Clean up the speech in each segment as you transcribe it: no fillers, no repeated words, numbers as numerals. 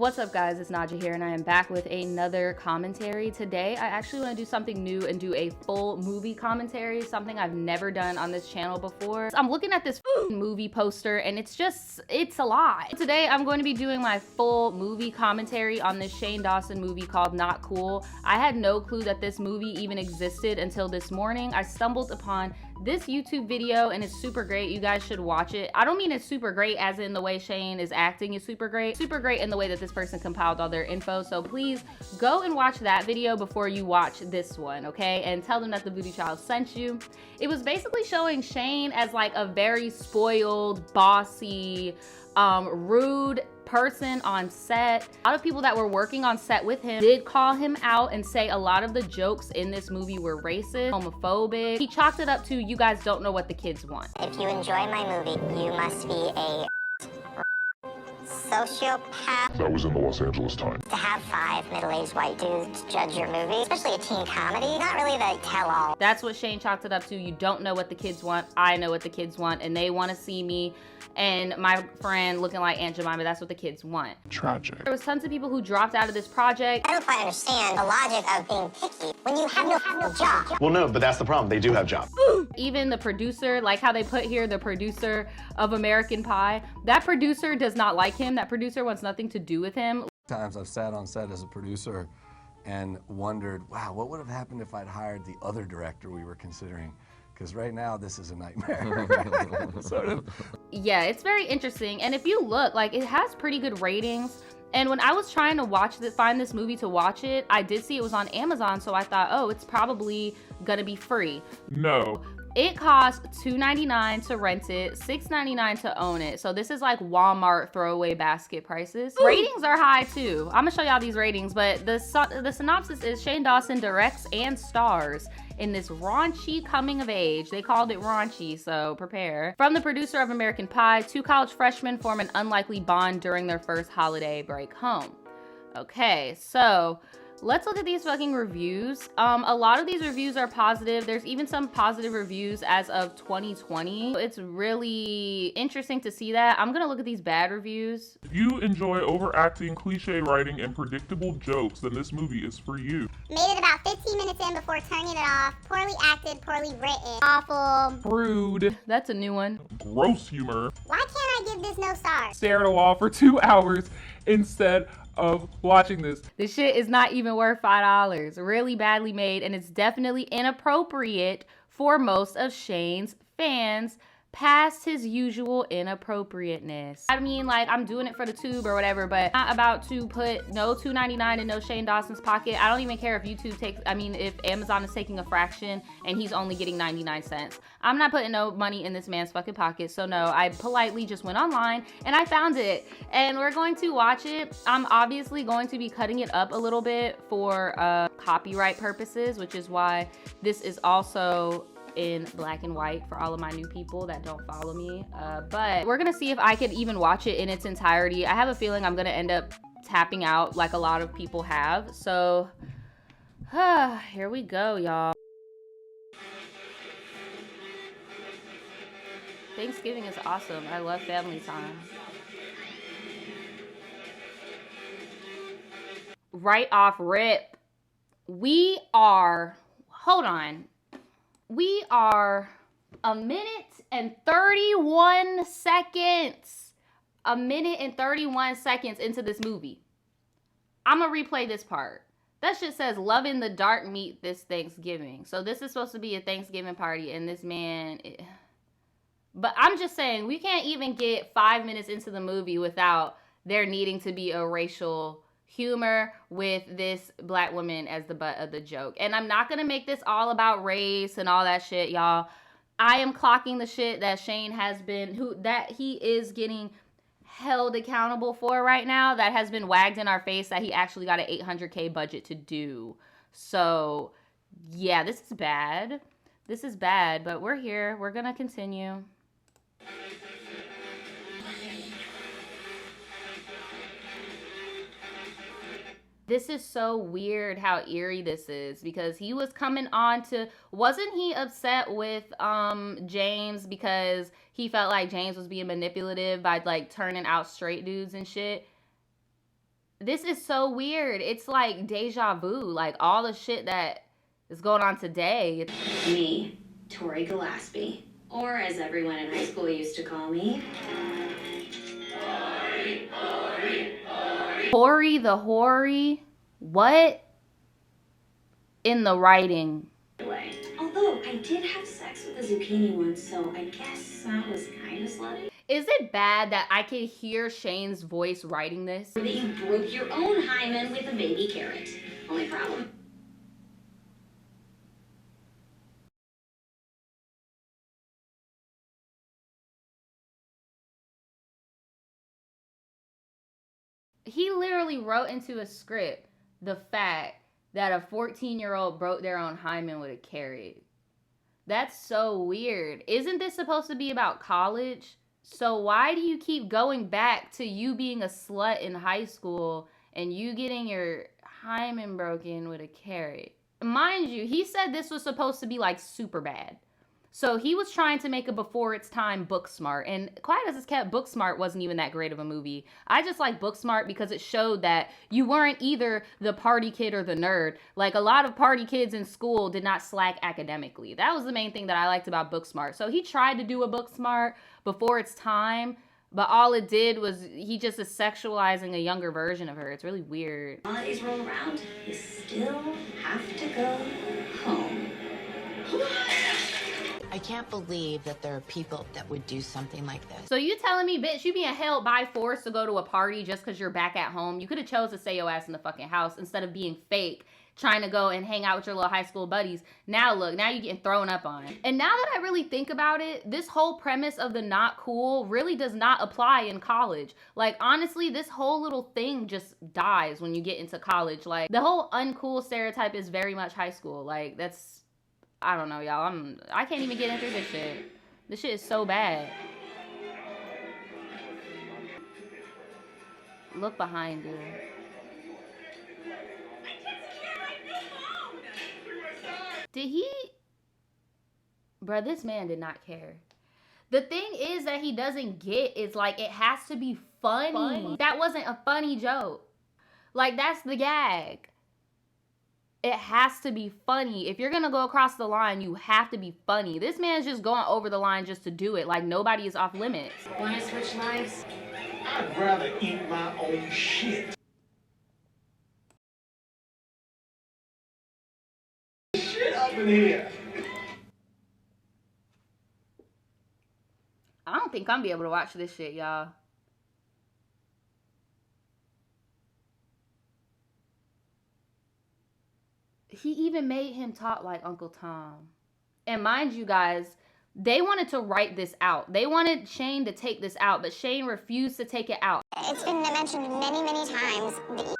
What's up guys, it's Nadja here and I am back with another commentary. Today I actually want to do something new and do a full movie commentary, something I've never done on this channel before. I'm looking at this movie poster and it's a lot. Today I'm going to be doing my full movie commentary on this Shane Dawson movie called Not Cool. I had no clue that this movie even existed until this morning. I stumbled upon this YouTube video and it's super great. You guys should watch it. I don't mean it's super great as in the way Shane is acting is super great. Super great in the way that this person compiled all their info. So please go and watch that video before you watch this one, okay? And tell them that the Voodoo Child sent you. It was basically showing Shane as like a very spoiled, bossy, rude person on set. A lot of people that were working on set with him did call him out and say a lot of the jokes in this movie were racist, homophobic. He chalked it up to, you guys don't know what the kids want. If you enjoy my movie, you must be a sociopath. That was in the Los Angeles Times. To have 5 middle-aged white dudes judge your movie, especially a teen comedy, not really the tell-all. That's what Shane chalked it up to. You don't know what the kids want. I know what the kids want, and they want to see me and my friend looking like Aunt Jemima. That's what the kids want. Tragic. There was tons of people who dropped out of this project. I don't quite understand the logic of being picky when you have no job. Well, no, but that's the problem. They do have jobs. Even the producer, like how they put here, the producer of American Pie, that producer does not like him. That producer wants nothing to do with him. Times I've sat on set as a producer and wondered, wow, what would have happened if I'd hired the other director we were considering? Because right now, this is a nightmare, sort of. Yeah, it's very interesting. And if you look, like, it has pretty good ratings. And when I was trying to find this movie to watch it, I did see it was on Amazon, so I thought, oh, it's probably gonna be free. No. It costs $2.99 to rent it, $6.99 to own it. So this is like Walmart throwaway basket prices. Ratings are high too. I'm gonna show y'all these ratings, but the synopsis is Shane Dawson directs and stars in this raunchy coming of age. They called it raunchy, so prepare. From the producer of American Pie, 2 college freshmen form an unlikely bond during their first holiday break home. Okay, so let's look at these fucking reviews. A lot of these reviews are positive. There's even some positive reviews as of 2020. It's really interesting to see that. I'm gonna look at these bad reviews. If you enjoy overacting, cliche writing, and predictable jokes, then this movie is for you. Made it about 15 minutes in before turning it off. Poorly acted, poorly written. Awful. Prude. That's a new one. Gross humor. Why can't I give this no stars? Stare at a wall for 2 hours instead of watching this. This shit is not even worth $5. Really badly made, and it's definitely inappropriate for most of Shane's fans past his usual inappropriateness. I mean, like, I'm doing it for the tube or whatever, but I'm not about to put no $2.99 in no Shane Dawson's pocket. I don't even care if YouTube takes, if Amazon is taking a fraction and he's only getting 99 cents. I'm not putting no money in this man's fucking pocket. So no, I politely just went online and I found it and we're going to watch it. I'm obviously going to be cutting it up a little bit for copyright purposes, which is why this is also in black and white for all of my new people that don't follow me, but we're gonna see if I could even watch it in its entirety. I have a feeling I'm gonna end up tapping out like a lot of people have, so here we go, y'all. Thanksgiving is awesome. I love family time. Right off rip, we are a minute and 31 seconds. A minute and 31 seconds into this movie. I'm gonna replay this part. That shit says loving the dark meat this Thanksgiving. So this is supposed to be a Thanksgiving party and this man... But I'm just saying, we can't even get 5 minutes into the movie without there needing to be a racial humor with this black woman as the butt of the joke. And I'm not gonna make this all about race and all that shit, y'all. I am clocking the shit that Shane has been, that he is getting held accountable for right now, that has been wagged in our face that he actually got an $800K budget to do. So yeah, this is bad. This is bad, but we're here. We're gonna continue. This is so weird how eerie this is, because he was coming on to, wasn't he upset with James because he felt like James was being manipulative by like turning out straight dudes and shit? This is so weird. It's like deja vu. Like all the shit that is going on today. Me, Tori Gillespie, or as everyone in high school used to call me, Tori the Hoary. What in the writing? although I did have sex with a zucchini once, so I guess that was kind of slutty. Is it bad that I can hear Shane's voice writing this? Or that you broke your own hymen with a baby carrot. Only problem. He literally wrote into a script the fact that a 14-year-old broke their own hymen with a carrot. That's so weird. Isn't this supposed to be about college? So why do you keep going back to you being a slut in high school and you getting your hymen broken with a carrot? Mind you, he said this was supposed to be like super bad. So he was trying to make a before its time Booksmart, and Quiet as It's Kept Booksmart wasn't even that great of a movie. I just like Booksmart because it showed that you weren't either the party kid or the nerd. Like a lot of party kids in school did not slack academically. That was the main thing that I liked about Booksmart. So he tried to do a Booksmart before its time, but all it did was he just is sexualizing a younger version of her. It's really weird. Holidays roll around, you still have to go home. I can't believe that there are people that would do something like this. So you telling me, bitch, you being held by force to go to a party just because you're back at home? You could have chose to stay your ass in the fucking house instead of being fake, trying to go and hang out with your little high school buddies. Now look, now you're getting thrown up on. And now that I really think about it, this whole premise of the not cool really does not apply in college. Like, honestly, this whole little thing just dies when you get into college. Like, the whole uncool stereotype is very much high school. Like, that's... I don't know, y'all. I can't even get into this shit. This shit is so bad. Look behind you. Did he? Bruh, this man did not care. The thing is that he doesn't get is like it has to be funny. That wasn't a funny joke. Like that's the gag. It has to be funny. If you're gonna go across the line, you have to be funny. This man's just going over the line just to do it. Like nobody is off limits. Want to switch lives? I'd rather eat my own shit. Shit up in here. I don't think I'm gonna be able to watch this shit, y'all. He even made him talk like Uncle Tom. And mind you guys, they wanted to write this out. They wanted Shane to take this out, but Shane refused to take it out. It's been mentioned many, many times. The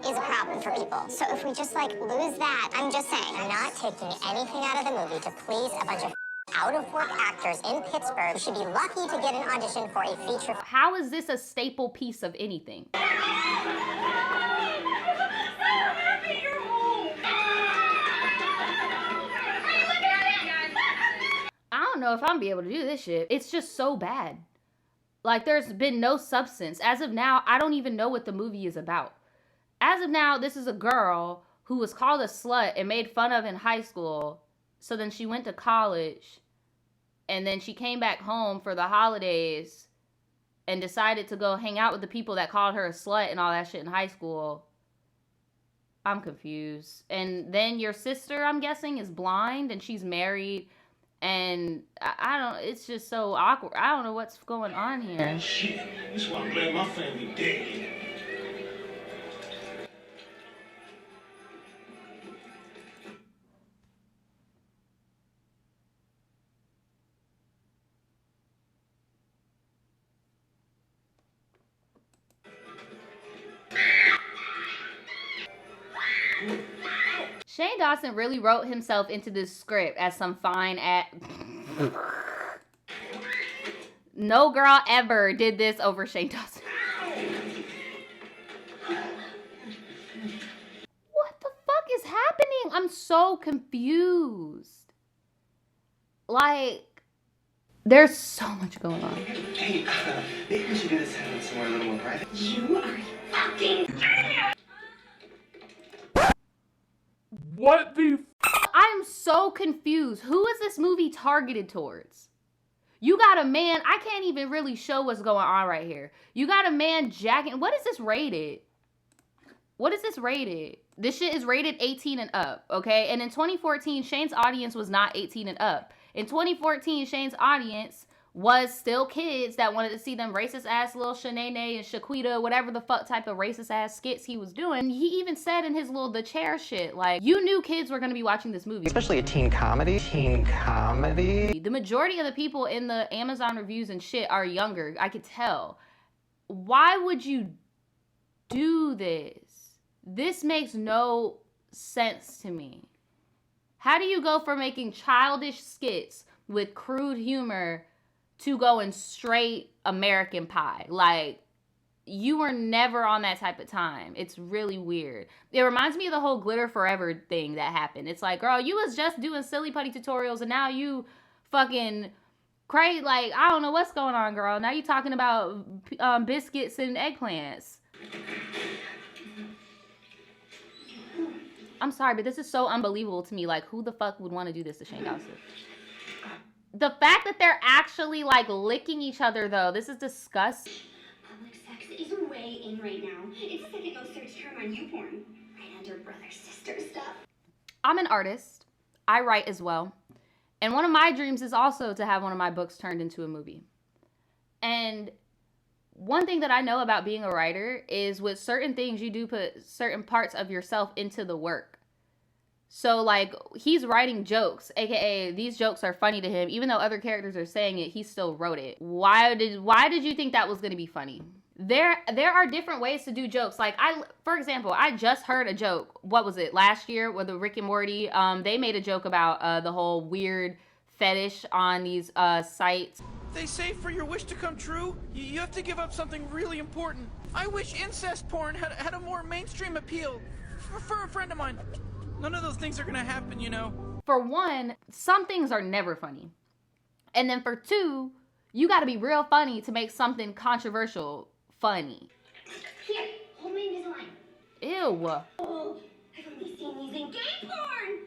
is a problem for people. So if we just like lose that, I'm just saying, I'm not taking anything out of the movie to please a bunch of out-of-work actors in Pittsburgh who should be lucky to get an audition for a feature. How is this a staple piece of anything? I don't know if I'm gonna be able to do this shit. It's just so bad. Like, there's been no substance. As of now, I don't even know what the movie is about. As of now, this is a girl who was called a slut and made fun of in high school. So then she went to college. And then she came back home for the holidays and decided to go hang out with the people that called her a slut and all that shit in high school. I'm confused. And then your sister, I'm guessing, is blind and she's married. And I don't, it's just so awkward. I don't know what's going on here. Shit, this is why I'm glad my family dead. Shane Dawson really wrote himself into this script as some fine No girl ever did this over Shane Dawson. What the fuck is happening? I'm so confused. Like, there's so much going on. Hey, maybe we should do this somewhere a little more private. You are fucking genius! What the I am so confused. Who is this movie targeted towards? You got a man, I can't even really show what's going on right here. You got a man jacking, what is this rated? What is this rated? This shit is rated 18 and up, okay? And in 2014, Shane's audience was not 18 and up. In 2014, Shane's audience was still kids that wanted to see them racist ass little Shanae and Shaquita, whatever the fuck type of racist ass skits he was doing. He even said in his little The Chair shit, like, you knew kids were gonna be watching this movie. Especially a teen comedy. Teen comedy. The majority of the people in the Amazon reviews and shit are younger, I could tell. Why would you do this? This makes no sense to me. How do you go from making childish skits with crude humor to going straight American Pie? Like, you were never on that type of time. It's really weird. It reminds me of the whole Glitter Forever thing that happened. It's like, girl, you was just doing silly putty tutorials and now you fucking crazy. Like, I don't know what's going on, girl. Now you talking about biscuits and eggplants. I'm sorry, but this is so unbelievable to me. Like, who the fuck would want to do this to Shane Dawson? The fact that they're actually, like, licking each other, though, this is disgusting. Public sex is way in right now. It's a second no search term on YouPorn. Right under brother-sister stuff. I'm an artist. I write as well. And one of my dreams is also to have one of my books turned into a movie. And one thing that I know about being a writer is with certain things, you do put certain parts of yourself into the work. So, like, he's writing jokes, aka these jokes are funny to him. Even though other characters are saying it, he still wrote it. Why did you think that was going to be funny? There are different ways to do jokes. Like, for example, I just heard a joke. What was it? Last year with the Rick and Morty, they made a joke about the whole weird fetish on these sites. They say for your wish to come true, you have to give up something really important. I wish incest porn had a more mainstream appeal for a friend of mine. None of those things are gonna happen, you know. For one, some things are never funny. And then for two, you gotta be real funny to make something controversial funny. Here, hold my Invisalign. Ew. Oh, I've only seen these in gay porn.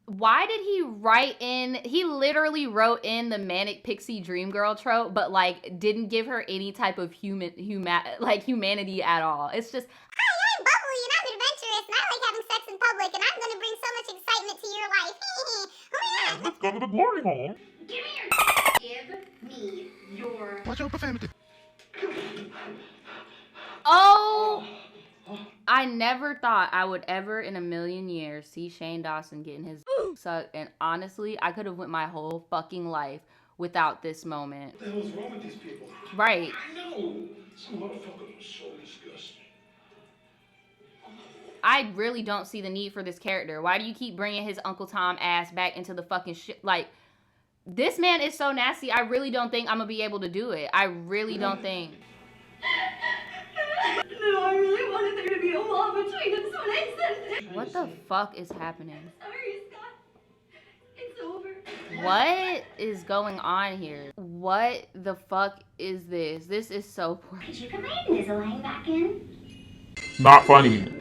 Why did he write in, he literally wrote in the manic pixie dream girl trope, but like didn't give her any type of humanity at all. It's just, Hi, I'm bubbly and I'm adventurous and I like having sex in public and I'm gonna bring so much excitement to your life. Oh my god. Let's go to the glory hole. Give me your... Watch your profanity. oh, I never thought I would ever in a million years see Shane Dawson getting his sucked, and honestly, I could have went my whole fucking life without this moment. What the hell's wrong with these people? Right. I know. Some motherfuckers are so disgusting. I really don't see the need for this character. Why do you keep bringing his Uncle Tom ass back into the fucking shit? Like, this man is so nasty. I really don't think I'm gonna be able to do it. I really don't think. No, I really wanted there to be a wall between us when I said it. What the fuck is happening? Sorry, Scott. It's over. What is going on here? What the fuck is this? This is so poor. Could you put my Invisalign back in? Not funny.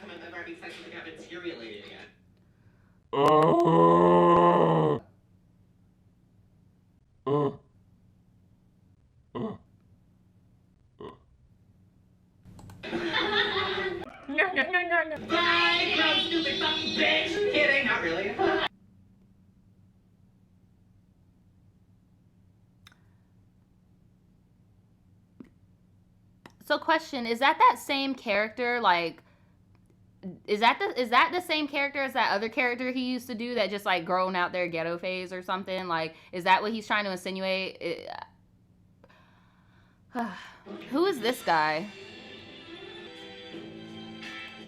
Stupid fucking bitch! Kidding, not really. So question, is that same character, like, is that the same character as that other character he used to do that just like grown out their ghetto phase or something? Like, is that what he's trying to insinuate? Who is this guy?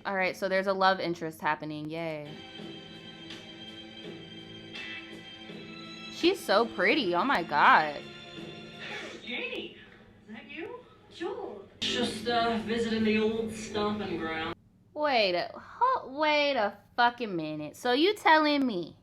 All right, so there's a love interest happening. Yay. She's so pretty. Oh my god. Janie, is that you? Joel. Just visiting the old stomping ground. Wait a fucking minute. So you telling me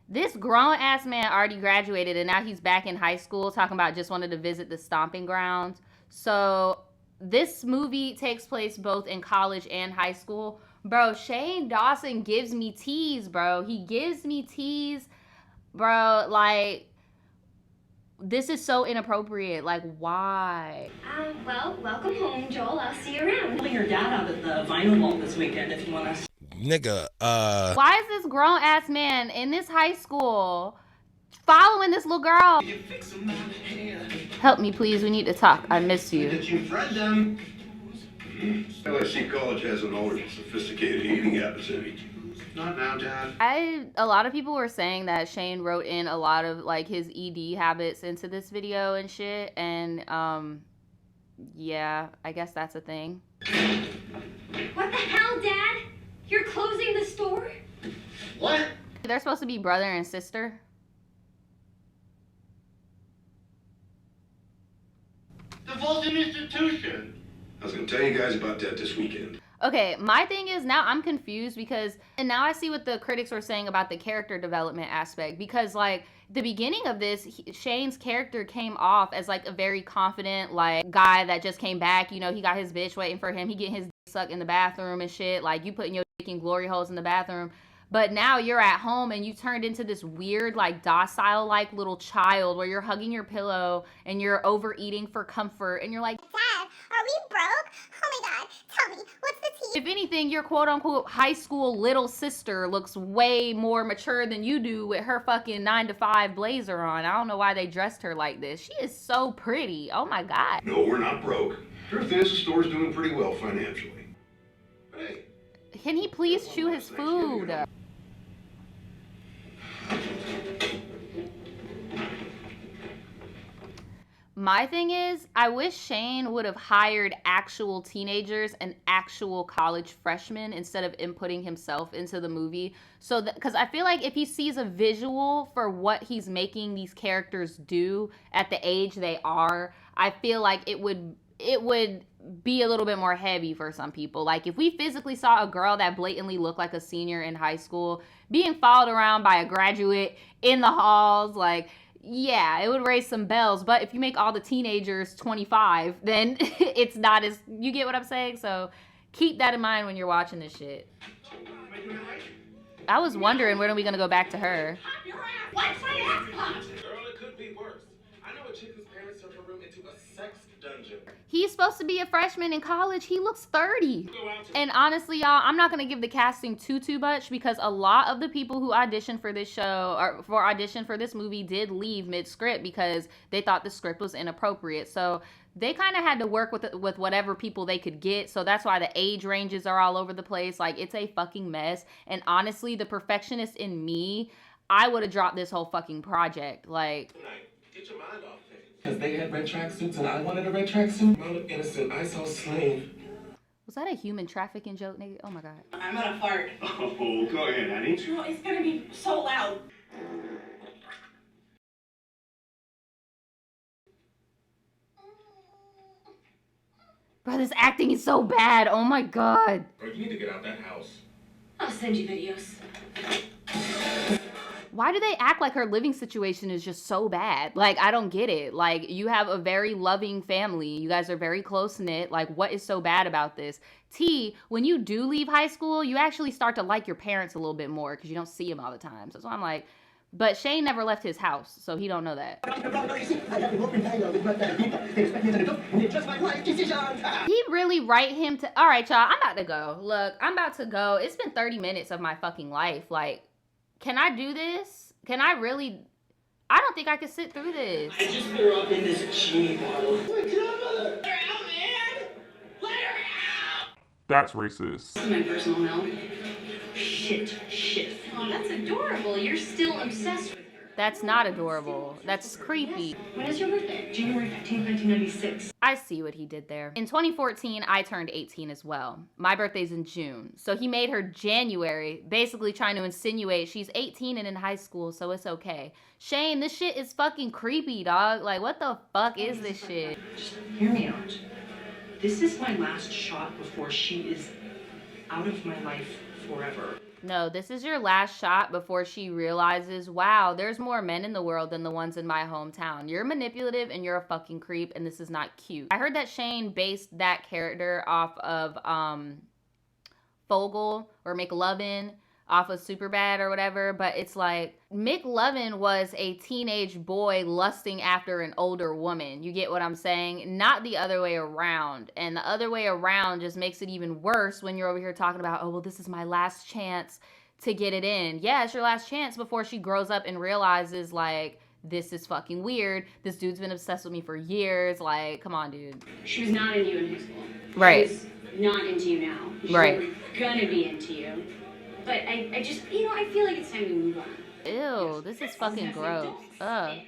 This grown-ass man already graduated, and now he's back in high school talking about just wanted to visit the stomping grounds. So this movie takes place both in college and high school. Bro, Shane Dawson gives me tease, bro. He gives me tease, bro. Like, this is so inappropriate. Like, why? Well, welcome home, Joel. I'll see you around. Pulling your dad out at the vinyl vault this weekend if you want to. Nigga, Why is this grown-ass man in this high school following this little girl? Help me, please. We need to talk. I miss you. Did you thread them? LSC College has an older, sophisticated eating habits. Not now, Dad. A lot of people were saying that Shane wrote in a lot of like his ED habits into this video and shit, and yeah, I guess that's a thing. What the hell, Dad? You're closing the store? What? They're supposed to be brother and sister. Divulge an institution. I was gonna tell you guys about that this weekend. Okay, my thing is now I'm confused because, and now I see what the critics were saying about the character development aspect, because like the beginning of this, Shane's character came off as like a very confident like guy that just came back, you know, he got his bitch waiting for him, he getting his dick sucked in the bathroom and shit, like you putting your dick in glory holes in the bathroom. But now you're at home and you turned into this weird, like, docile, like, little child where you're hugging your pillow and you're overeating for comfort and you're like, Dad, are we broke? Oh my God, tell me, what's the tea? if anything, your quote-unquote high school little sister looks way more mature than you do with her fucking 9-to-5 blazer on. I don't know why they dressed her like this. She is so pretty. Oh, my God. No, we're not broke. Truth is, the store's doing pretty well financially. But hey. Can he please chew his food? My thing is, I wish Shane would have hired actual teenagers and actual college freshmen instead of inputting himself into the movie. So that, because I feel like if he sees a visual for what he's making these characters do at the age they are, I feel like it would be a little bit more heavy for some people. Like if we physically saw a girl that blatantly looked like a senior in high school being followed around by a graduate in the halls, like, yeah, it would raise some bells. But if you make all the teenagers 25, then it's not as, you get what I'm saying? So keep that in mind when you're watching this shit. I was wondering, when are we gonna go back to her? What's my ass popped? Girl, it could be worse. I know a chick whose parents turned her room into a sex dungeon. He's supposed to be a freshman in college. He looks 30. And honestly, y'all, I'm not going to give the casting too much because a lot of the people who auditioned for this show or for audition for this movie did leave mid-script because they thought the script was inappropriate. So they kind of had to work with whatever people they could get. So that's why the age ranges are all over the place. Like, it's a fucking mess. And honestly, the perfectionist in me, I would have dropped this whole fucking project. Like, Get your mind off things. Because they had red tracksuits and I wanted a red tracksuit. Amount of innocent I saw slain. was that a human trafficking joke, nigga? Oh my God. I'm gonna fart. Oh, go ahead, honey. No, it's gonna be so loud. Bro, this acting is so bad. Oh my God. Bro, you need to get out that house. I'll send you videos. Why do they act like her living situation is just so bad? Like, I don't get it. Like, you have a very loving family. You guys are very close-knit. Like, what is so bad about this? T, when you do leave high school, you actually start to like your parents a little bit more because you don't see them all the time. So I'm like, but Shane never left his house, so he don't know that. He really write him to, all right, y'all, I'm about to go. Look, I'm about to go. It's been 30 minutes of my fucking life. Like, can I do this? Can I really? I don't think I could sit through this. I just put her up in this genie bottle. That's racist. This is my personal note. Shit. Oh, that's adorable. You're still obsessed with her. That's not adorable. That's creepy. When is your birthday? January 15th, 1996. I see what he did there. In 2014, I turned 18 as well. My birthday's in June. So he made her January, basically trying to insinuate she's 18 and in high school, so it's okay. Shane, this shit is fucking creepy, dog. Like, what the fuck is this shit? Just hear me out. This is my last shot before she is out of my life forever. No, this is your last shot before she realizes, wow, there's more men in the world than the ones in my hometown. You're manipulative and you're a fucking creep and this is not cute. I heard that Shane based that character off of Fogel or McLovin off of Superbad or whatever, but it's like McLovin was a teenage boy lusting after an older woman. You get what I'm saying? Not the other way around. And the other way around just makes it even worse when you're over here talking about, oh, well, this is my last chance to get it in. Yeah, it's your last chance before she grows up and realizes, like, this is fucking weird. This dude's been obsessed with me for years. Like, come on, dude. She was not into you in high school. Right. She's not into you now. She's right. Gonna be into you. But I just, I feel like it's time to move on. Ew, this is fucking gross. Ugh.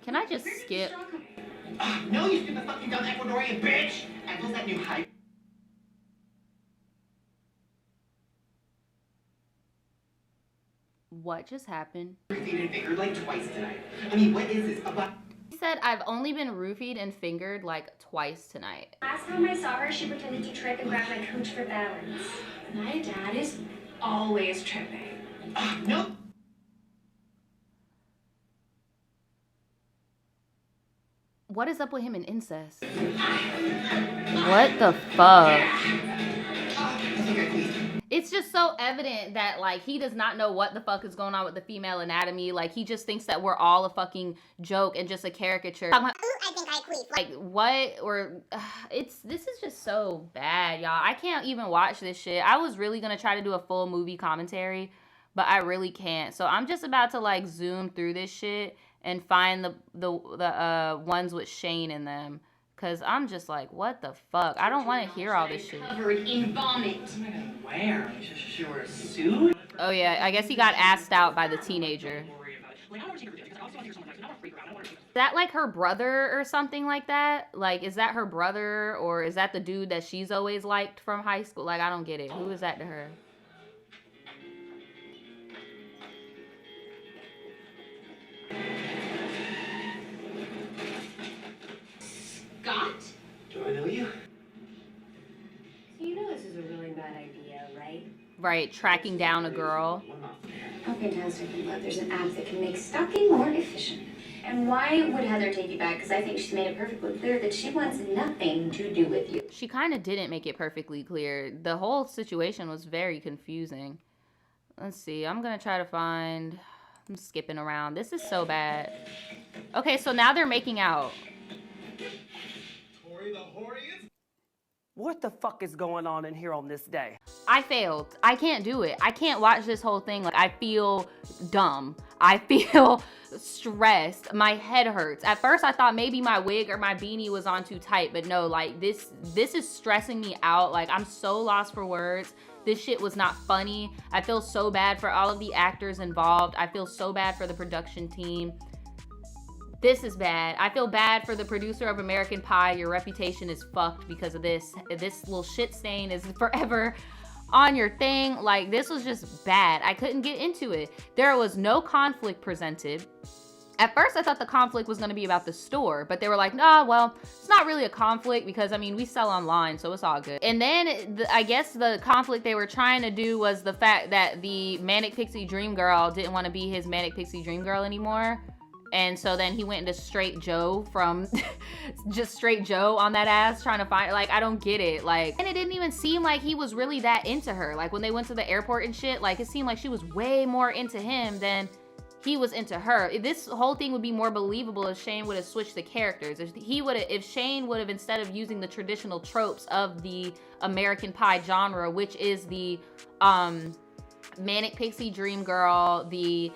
Can I just skip? No, you stupid fucking dumb Ecuadorian bitch! And what's that new hype? What just happened? Roofied and fingered like twice tonight. I mean, what is this about? He said, I've only been roofied and fingered like twice tonight. Last time I saw her, she pretended to trip and grab my coach for balance. My dad is always tripping. No. What is up with him and incest? What the fuck? It's just so evident that, like, he does not know what the fuck is going on with the female anatomy. Like, he just thinks that we're all a fucking joke and just a caricature. Ooh, I think I queef. Like, what? Or, this is just so bad, y'all. I can't even watch this shit. I was really gonna try to do a full movie commentary, but I really can't. So I'm just about to, like, zoom through this shit and find the ones with Shane in them. Cause I'm just like, what the fuck? I don't want to hear all this shit. Covered in vomit. What am I gonna wear? Should she wear a suit? Oh yeah, I guess he got asked out by the teenager. Is that like her brother or something like that? Like, is that her brother or is that the dude that she's always liked from high school? Like, I don't get it. Who is that to her? Scott? Do I know you? So you know this is a really bad idea, right? Right, tracking down a girl. How fantastic. I'm glad there's an app that can make stalking more efficient. And why would Heather take you back? Because I think she's made it perfectly clear that she wants nothing to do with you. She kind of didn't make it perfectly clear. The whole situation was very confusing. Let's see. I'm going to try to find... I'm skipping around. This is so bad. Okay, so now they're making out. What the fuck is going on in here on this day? I failed. I can't do it. I can't watch this whole thing. Like, I feel dumb. I feel stressed. My head hurts. At first, I thought maybe my wig or my beanie was on too tight, but no, like, this is stressing me out. Like, I'm so lost for words. This shit was not funny. I feel so bad for all of the actors involved. I feel so bad for the production team. This is bad. I feel bad for the producer of American Pie. Your reputation is fucked because of this. This little shit stain is forever on your thing. Like, this was just bad. I couldn't get into it. There was no conflict presented. At first, I thought the conflict was going to be about the store, but they were like, nah, well, it's not really a conflict because, I mean, we sell online, so it's all good. And then I guess the conflict they were trying to do was the fact that the Manic Pixie Dream Girl didn't want to be his Manic Pixie Dream Girl anymore. And so then he went into Straight Joe from just Straight Joe on that ass trying to find, like, I don't get it. Like, and it didn't even seem like he was really that into her. Like, when they went to the airport and shit, like, it seemed like she was way more into him than he was into her. This whole thing would be more believable if Shane would have switched the characters. If Shane would have, instead of using the traditional tropes of the American Pie genre, which is the Manic Pixie Dream Girl, the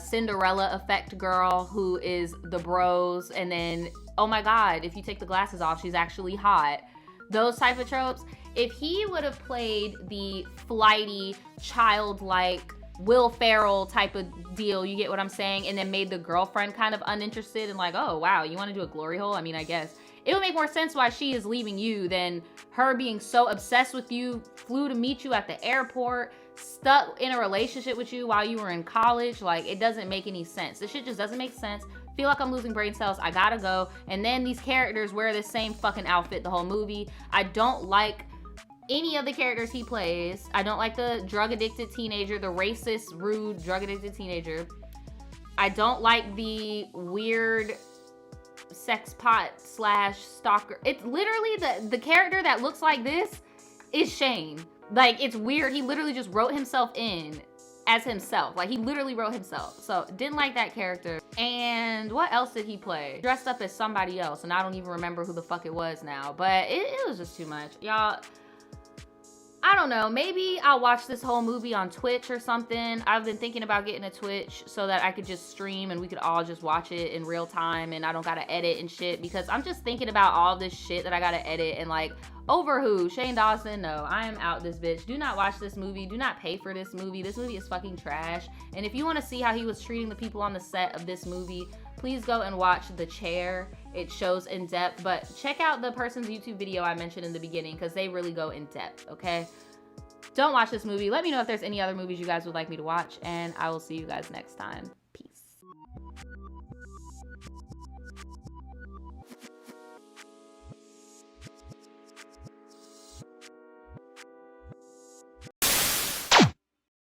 Cinderella effect girl who is the bros, and then, oh my god, if you take the glasses off, she's actually hot. Those type of tropes. If he would have played the flighty, childlike, Will Ferrell type of deal, you get what I'm saying, and then made the girlfriend kind of uninterested and like, oh wow, you want to do a glory hole? I mean, I guess it would make more sense why she is leaving you than her being so obsessed with you, flew to meet you at the airport, stuck in a relationship with you while you were in college. Like, it doesn't make any sense. This shit just doesn't make sense. Feel like I'm losing brain cells. I gotta go. And then these characters wear the same fucking outfit the whole movie. I don't like any of the characters he plays. I don't like the drug-addicted teenager, the racist, rude, drug-addicted teenager. I don't like the weird sex pot / stalker. It's literally the character that looks like this is Shane. Like, it's weird. He literally just wrote himself in as himself. Like, he literally wrote himself. So, didn't like that character. And what else did he play? Dressed up as somebody else, and I don't even remember who the fuck it was now. But it was just too much. Y'all, I don't know. Maybe I'll watch this whole movie on Twitch or something. I've been thinking about getting a Twitch so that I could just stream and we could all just watch it in real time and I don't gotta edit and shit, because I'm just thinking about all this shit that I gotta edit and like, over who? Shane Dawson? No, I am out this bitch. Do not watch this movie. Do not pay for this movie. This movie is fucking trash. And if you want to see how he was treating the people on the set of this movie, please go and watch The Chair. It shows in depth, but check out the person's YouTube video I mentioned in the beginning because they really go in depth, okay? Don't watch this movie. Let me know if there's any other movies you guys would like me to watch, and I will see you guys next time.